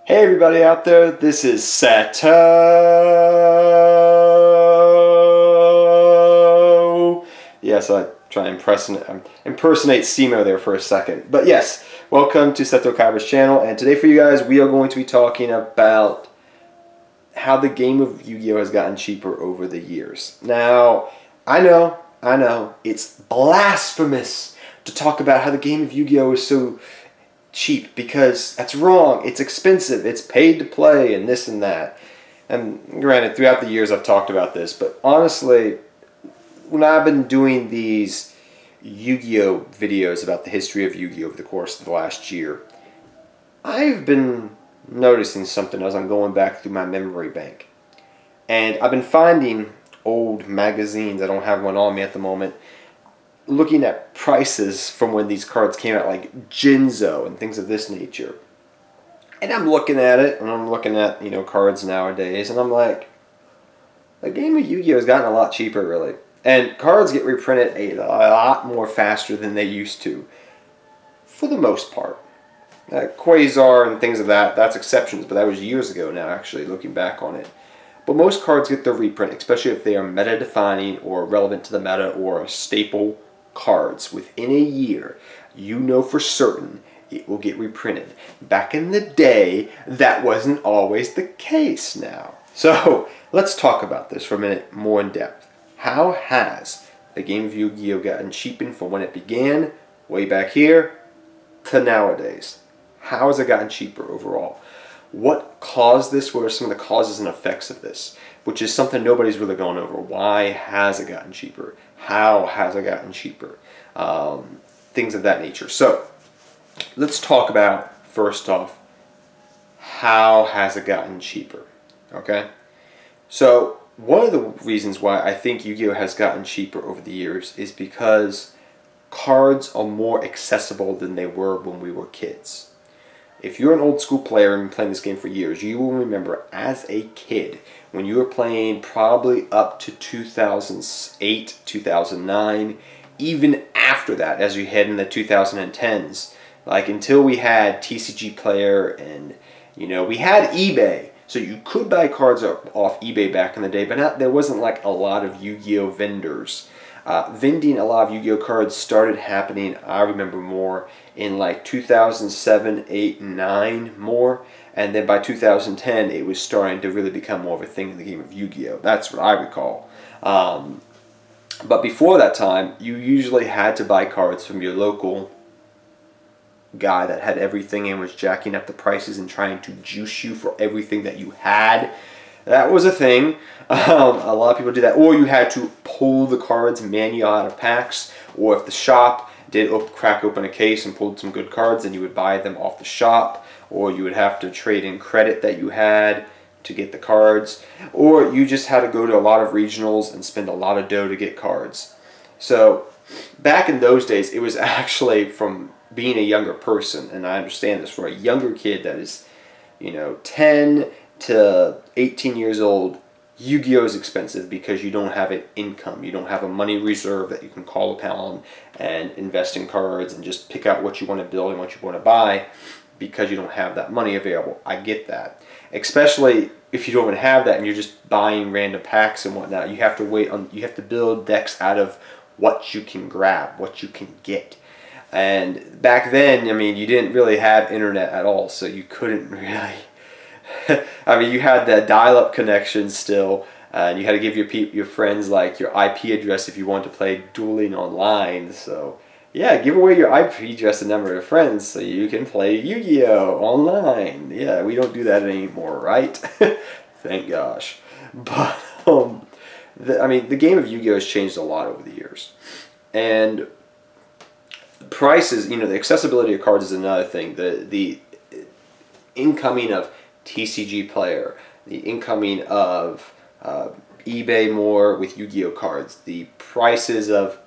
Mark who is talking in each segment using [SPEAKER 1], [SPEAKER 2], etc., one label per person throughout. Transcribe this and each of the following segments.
[SPEAKER 1] Hey everybody out there, this is Seto. Yes, I try and impersonate Stemo there for a second. But yes, welcome to Seto Kaiba's channel, and today for you guys we are going to be talking about how the game of Yu-Gi-Oh has gotten cheaper over the years. Now, I know, it's blasphemous to talk about how the game of Yu-Gi-Oh is so cheap, because that's wrong. It's expensive. It's paid to play and this and that. And granted, throughout the years I've talked about this, but honestly, when I've been doing these Yu-Gi-Oh videos about the history of Yu-Gi-Oh over the course of the last year, I've been noticing something as I'm going back through my memory bank. And I've been finding old magazines. I don't have one on me at the moment, looking at prices from when these cards came out, like Jinzo and things of this nature. And I'm looking at it, and I'm looking at, cards nowadays, and I'm like, the game of Yu-Gi-Oh has gotten a lot cheaper, really. And cards get reprinted a lot more faster than they used to, for the most part. Quasar and things of that's exceptions, but that was years ago now, actually, looking back on it. But most cards get their reprint, especially if they are meta-defining or relevant to the meta or a staple cards. Within a year, you know for certain it will get reprinted. Back in the day, that wasn't always the case now. So let's talk about this for a minute more in depth. How has the game of Yu-Gi-Oh gotten cheapened from when it began way back here to nowadays? How has it gotten cheaper overall? What caused this? What are some of the causes and effects of this? Which is something nobody's really gone over. Why has it gotten cheaper? How has it gotten cheaper? Things of that nature. So, let's talk about, first off, how has it gotten cheaper? Okay? So, one of the reasons why I think Yu-Gi-Oh has gotten cheaper over the years is because cards are more accessible than they were when we were kids. If you're an old school player and been playing this game for years, you will remember as a kid, when you were playing probably up to 2008, 2009, even after that, as you head in the 2010s, like until we had TCG Player and, we had eBay. So you could buy cards off eBay back in the day, but there wasn't like a lot of Yu-Gi-Oh vendors. Vending a lot of Yu-Gi-Oh cards started happening, I remember, more in like 2007, 8, and 9 more. And then by 2010, it was starting to really become more of a thing in the game of Yu-Gi-Oh! That's what I recall. But before that time, you usually had to buy cards from your local guy that had everything and was jacking up the prices and trying to juice you for everything that you had. That was a thing. A lot of people did that. Or you had to pull the cards manually out of packs. Or if the shop did crack open a case and pulled some good cards, then you would buy them off the shop. Or you would have to trade in credit that you had to get the cards. Or you just had to go to a lot of regionals and spend a lot of dough to get cards. So back in those days, it was actually, from being a younger person, and I understand this, for a younger kid that is, 10 to 18 years old, Yu-Gi-Oh is expensive because you don't have an income. You don't have a money reserve that you can call upon and invest in cards and just pick out what you want to build and what you want to buy, because you don't have that money available. I get that. Especially if you don't even have that and you're just buying random packs and whatnot. You have to you have to build decks out of what you can grab, what you can get. And back then, you didn't really have internet at all, so you couldn't really... you had that dial-up connection still, and you had to give your friends like your IP address if you wanted to play dueling online. So yeah, give away your IP address and number to friends so you can play Yu-Gi-Oh online. Yeah, we don't do that anymore, right? Thank gosh. But the game of Yu-Gi-Oh has changed a lot over the years, and prices, the accessibility of cards is another thing. The incoming of TCG Player, the incoming of eBay more with Yu-Gi-Oh cards, the prices of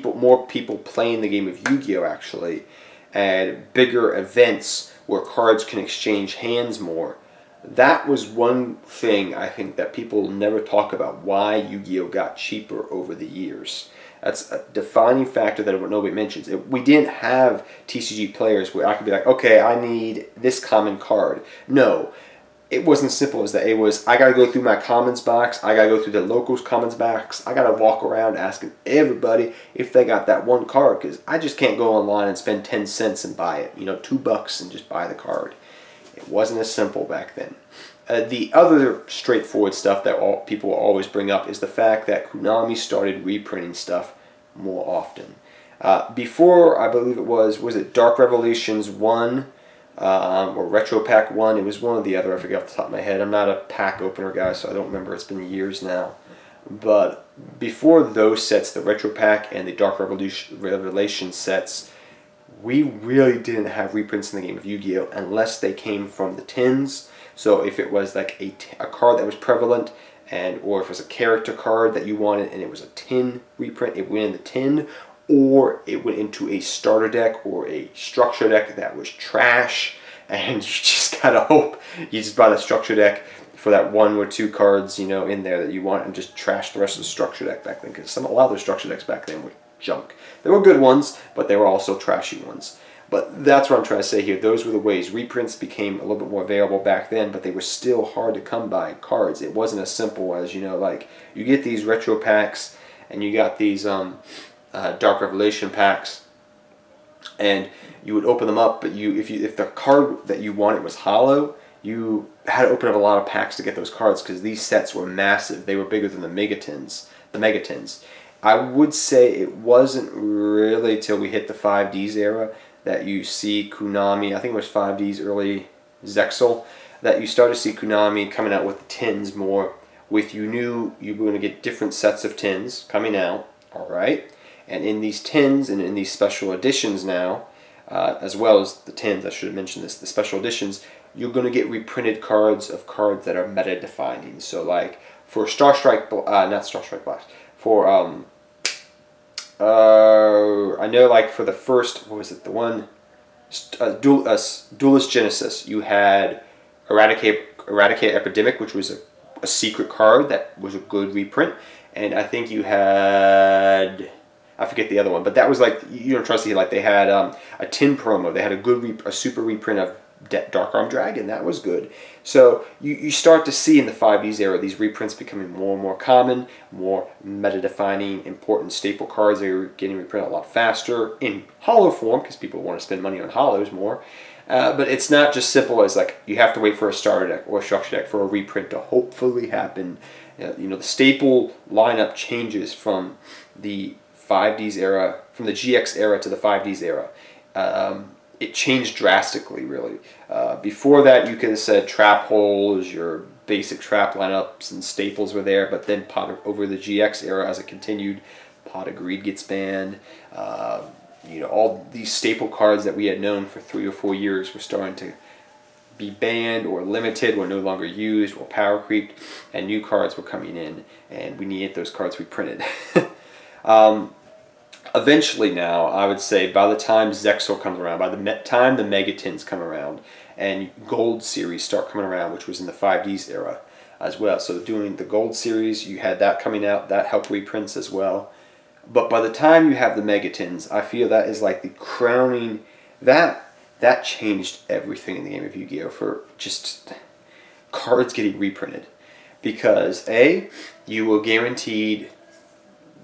[SPEAKER 1] more people playing the game of Yu-Gi-Oh actually, and bigger events where cards can exchange hands more. That was one thing I think that people never talk about, why Yu-Gi-Oh got cheaper over the years. That's a defining factor that nobody mentions. We didn't have TCG players where I could be like, okay, I need this common card. No, it wasn't as simple as that. It was, I got to go through my commons box. I got to go through the locals commons box. I got to walk around asking everybody if they got that one card, because I just can't go online and spend 10 cents and buy it. You know, $2 and just buy the card. It wasn't as simple back then. The other straightforward stuff that people always bring up is the fact that Konami started reprinting stuff more often. Before, I believe it was it Dark Revolutions 1 or Retro Pack 1? It was one or the other, I forget off the top of my head. I'm not a pack opener guy, so I don't remember. It's been years now. But before those sets, the Retro Pack and the Dark Revelation sets, we really didn't have reprints in the game of Yu-Gi-Oh! Unless they came from the tins. So if it was like a card that was prevalent, or if it was a character card that you wanted and it was a tin reprint, it went in the tin, or it went into a starter deck or a structure deck that was trash, and you just gotta hope you just buy the structure deck for that 1 or 2 cards, you know, in there that you want, and just trash the rest of the structure deck back then, because a lot of the structure decks back then were junk. There were good ones, but they were also trashy ones. But that's what I'm trying to say here. Those were the ways. Reprints became a little bit more available back then, but they were still hard to come by cards. It wasn't as simple as, you know, like, you get these retro packs, and you got these Dark Revelation packs, and you would open them up, but if the card that you wanted was hollow, you had to open up a lot of packs to get those cards, because these sets were massive. They were bigger than the Megatins. I would say it wasn't really till we hit the 5Ds era that you see Konami, I think it was 5D's early Zexal, that you started to see Konami coming out with the tins more, with you knew you were going to get different sets of tins coming out, alright? And in these tins and in these special editions now, as well as the tins, I should have mentioned this, the special editions, you're going to get reprinted cards that are meta-defining. So like, for Star Strike, not Star Strike Blast, for I know, like, for the first, what was it, the one, Duelist Genesis, you had Eradicate Epidemic, which was a secret card that was a good reprint, and I think you had, I forget the other one, but that was like, you don't trust it, like they had a tin promo, they had a super reprint of Dark Arm Dragon, that was good. So you start to see in the 5Ds era these reprints becoming more and more common, more meta-defining, important staple cards. They were getting reprinted a lot faster in hollow form, because people want to spend money on hollows more. But it's not just simple as like you have to wait for a starter deck or a structure deck for a reprint to hopefully happen. You know, the staple lineup changes from the 5Ds era, from the GX era to the 5Ds era. It changed drastically, really. Before that, you could have said trap holes, your basic trap lineups and staples were there, but then over the GX era, as it continued, Pot of Greed gets banned. You know, all these staple cards that we had known for 3 or 4 years were starting to be banned or limited, or no longer used, or power creeped, and new cards were coming in, and we needed those cards reprinted. Eventually now, I would say by the time Zexal comes around, by the time the Megatins come around, and Gold Series start coming around, which was in the 5Ds era as well. So doing the Gold Series, you had that coming out, that helped reprints as well. But by the time you have the Megatins, I feel that is like the crowning, that changed everything in the game of Yu-Gi-Oh! For just cards getting reprinted. Because A, you were guaranteed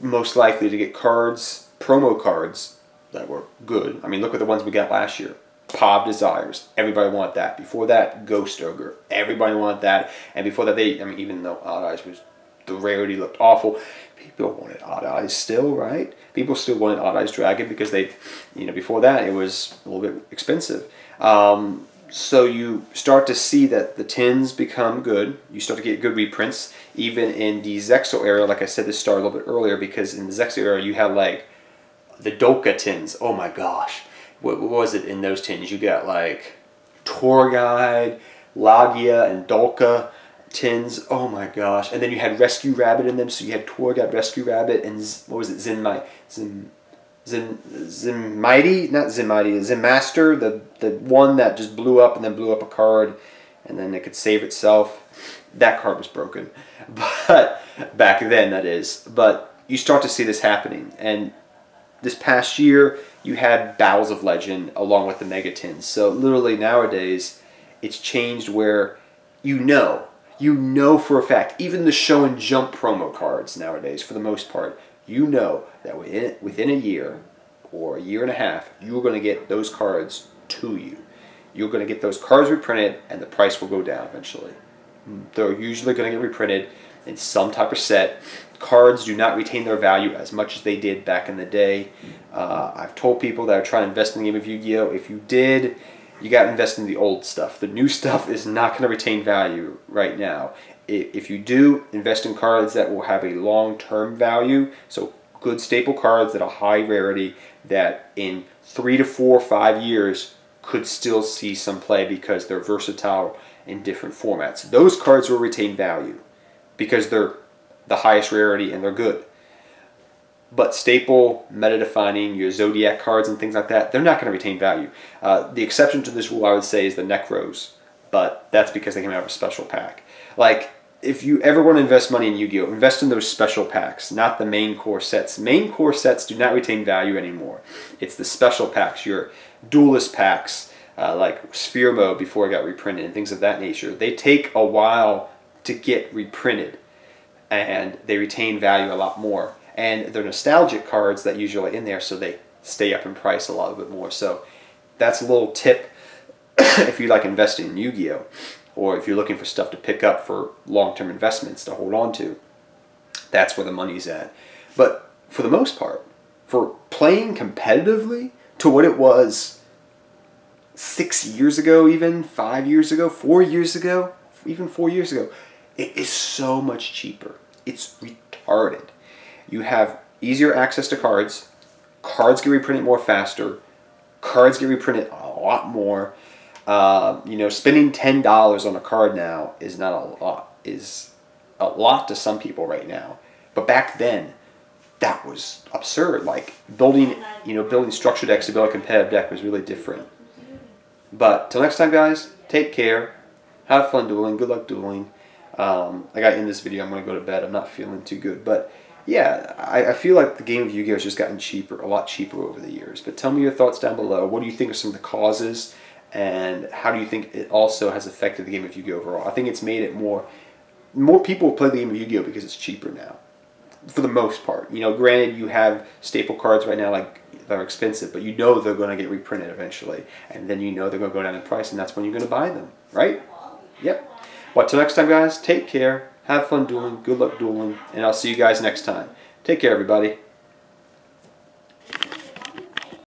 [SPEAKER 1] most likely to get cards, promo cards, that were good. I mean, look at the ones we got last year. Pav Desires, everybody wanted that. Before that, Ghost Ogre, everybody wanted that. And before that, I mean, even though Odd Eyes was, the rarity looked awful, people wanted Odd Eyes still, right? People still wanted Odd Eyes Dragon because they, you know, before that, it was a little bit expensive. So you start to see that the tins become good. You start to get good reprints. Even in the Zexal era, like I said, this started a little bit earlier, because in the Zexal era, you had like the Dolka tins. Oh my gosh. What was it in those tins? You got like Tour Guide, Lagia, and Dolka tins. Oh my gosh. And then you had Rescue Rabbit in them. So you had Tour Guide, Rescue Rabbit, and what was it? Zimmighty, not Zimmighty, Zimmaster, the one that just blew up and then blew up a card and then it could save itself. That card was broken. But back then, that is. But you start to see this happening. And this past year, you had Battles of Legend along with the Megatins. So literally nowadays, it's changed where you know for a fact, even the show and jump promo cards nowadays, for the most part, you know that within a year or a year and a half, you're going to get those cards to you. You're going to get those cards reprinted, and the price will go down eventually. They're usually going to get reprinted in some type of set. Cards do not retain their value as much as they did back in the day. I've told people that are trying to invest in the game of Yu-Gi-Oh! If you did, you got to invest in the old stuff. The new stuff is not going to retain value right now. If you do, invest in cards that will have a long-term value. So good staple cards that are high rarity that in 3 to 4 or 5 years could still see some play because they're versatile in different formats. Those cards will retain value because they're the highest rarity and they're good. But staple, meta-defining, your Zodiac cards and things like that, they're not going to retain value. The exception to this rule, I would say, is the Necros, but that's because they came out of a special pack. Like, if you ever want to invest money in Yu-Gi-Oh!, invest in those special packs, not the main core sets. Main core sets do not retain value anymore. It's the special packs, your duelist packs, like Sphere Mode before it got reprinted and things of that nature. They take a while to get reprinted, and they retain value a lot more. And they're nostalgic cards that usually are in there, so they stay up in price a lot bit more. So that's a little tip if you like investing in Yu-Gi-Oh! Or if you're looking for stuff to pick up for long-term investments to hold on to. That's where the money's at. But for the most part, for playing competitively to what it was 6 years ago, even 5 years ago, 4 years ago, even 4 years ago, it is so much cheaper. It's retarded. You have easier access to cards. Cards get reprinted more faster. Cards get reprinted a lot more. You know, spending $10 on a card now is not a lot. Is a lot to some people right now. But back then, that was absurd. Like building structure decks to build a competitive deck was really different. But till next time, guys, take care. Have fun dueling. Good luck dueling. Like I end this video, I'm going to go to bed. I'm not feeling too good, but yeah, I feel like the game of Yu-Gi-Oh! Has just gotten cheaper, a lot cheaper over the years. But tell me your thoughts down below. What do you think are some of the causes, and how do you think it also has affected the game of Yu-Gi-Oh! Overall? I think it's made it more people play the game of Yu-Gi-Oh! Because it's cheaper now, for the most part. You know, granted, you have staple cards right now like that are expensive, but you know they're going to get reprinted eventually, and then you know they're going to go down in price, and that's when you're going to buy them, right? Yep. But till next time, guys, take care. Have fun dueling. Good luck dueling. And I'll see you guys next time. Take care, everybody.